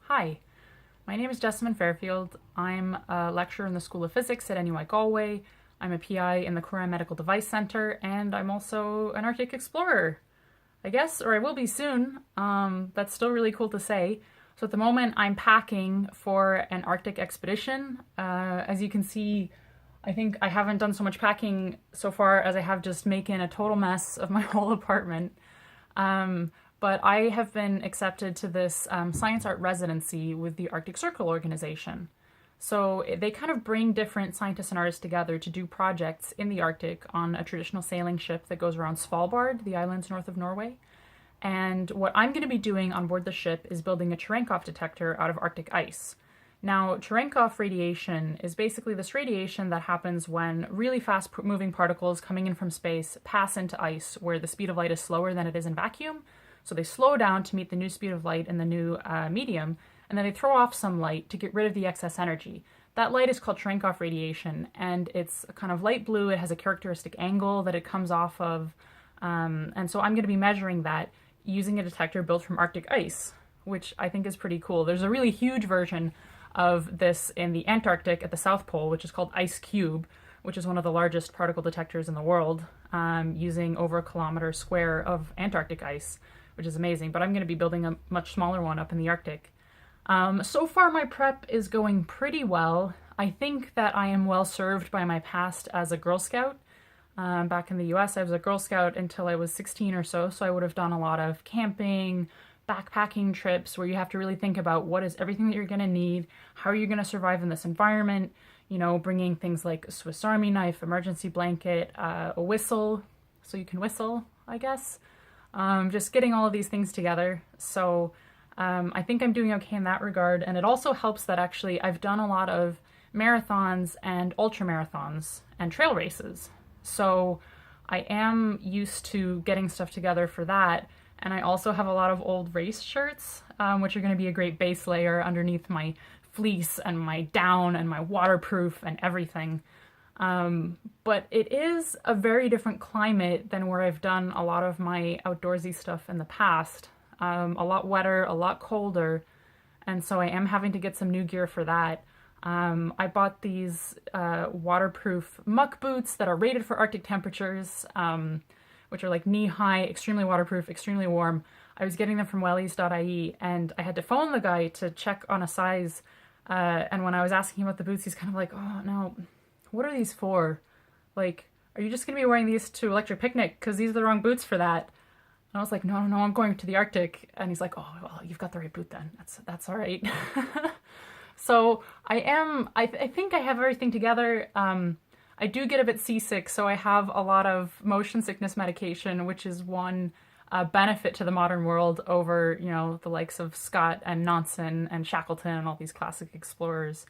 Hi, my name is Jessamine Fairfield. I'm a lecturer in the School of Physics at NUI Galway. I'm a PI in the Curragh Medical Device Centre, and I'm also an Arctic explorer, I guess, or I will be soon. That's still really cool to say. So at the moment, I'm packing for an Arctic expedition. As you can see, I think I haven't done so much packing so far as I have just making a total mess of my whole apartment. But I have been accepted to this science art residency with the Arctic Circle organization. So they kind of bring different scientists and artists together to do projects in the Arctic on a traditional sailing ship that goes around Svalbard, the islands north of Norway. And what I'm going to be doing on board the ship is building a Cherenkov detector out of Arctic ice. Now, Cherenkov radiation is basically this radiation that happens when really fast moving particles coming in from space pass into ice, where the speed of light is slower than it is in vacuum. So they slow down to meet the new speed of light in the new medium, and then they throw off some light to get rid of the excess energy. That light is called Cherenkov radiation, and it's kind of light blue. It has a characteristic angle that it comes off of, and so I'm going to be measuring that using a detector built from Arctic ice, which I think is pretty cool. There's a really huge version of this in the Antarctic at the South Pole, which is called IceCube, which is one of the largest particle detectors in the world, using over a kilometer square of Antarctic ice, which is amazing. But I'm going to be building a much smaller one up in the Arctic. So far, my prep is going pretty well. I think that I am well served by my past as a Girl Scout. Back in the US, I was a Girl Scout until I was 16 or so I would have done a lot of camping, backpacking trips where you have to really think about what is everything that you're going to need, how are you going to survive in this environment, you know, bringing things like a Swiss Army knife, emergency blanket, a whistle, so you can whistle, I guess. Just getting all of these things together. So I think I'm doing okay in that regard. And it also helps that actually I've done a lot of marathons and ultra marathons and trail races. So I am used to getting stuff together for that. And I also have a lot of old race shirts, which are going to be a great base layer underneath my fleece and my down and my waterproof and everything. But it is a very different climate than where I've done a lot of my outdoorsy stuff in the past. A lot wetter, a lot colder, and so I am having to get some new gear for that. I bought these waterproof muck boots that are rated for Arctic temperatures, which are like knee-high, extremely waterproof, extremely warm. I was getting them from wellies.ie, and I had to phone the guy to check on a size, and when I was asking him about the boots, he's kind of like, oh, no, what are these for? Like, are you just going to be wearing these to Electric Picnic? Because these are the wrong boots for that. And I was like, no, I'm going to the Arctic. And he's like, oh, well, you've got the right boot then. That's all right. So I think I have everything together. I do get a bit seasick, so I have a lot of motion sickness medication, which is one benefit to the modern world over, you know, the likes of Scott and Nansen and Shackleton and all these classic explorers.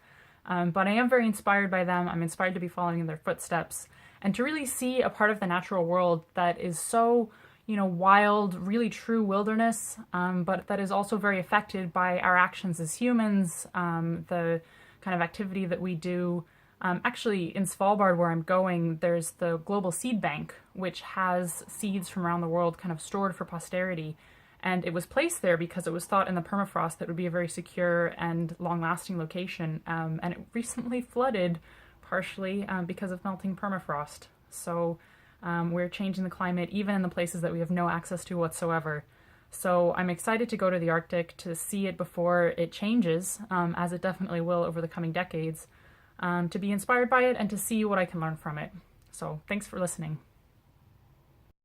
But I am very inspired by them. I'm inspired to be following in their footsteps and to really see a part of the natural world that is so, you know, wild, really true wilderness, but that is also very affected by our actions as humans, the kind of activity that we do. Actually, in Svalbard, where I'm going, there's the Global Seed Bank, which has seeds from around the world kind of stored for posterity. And it was placed there because it was thought in the permafrost that it would be a very secure and long-lasting location. And it recently flooded, partially because of melting permafrost. So we're changing the climate even in the places that we have no access to whatsoever. So I'm excited to go to the Arctic to see it before it changes, as it definitely will over the coming decades, to be inspired by it and to see what I can learn from it. So thanks for listening.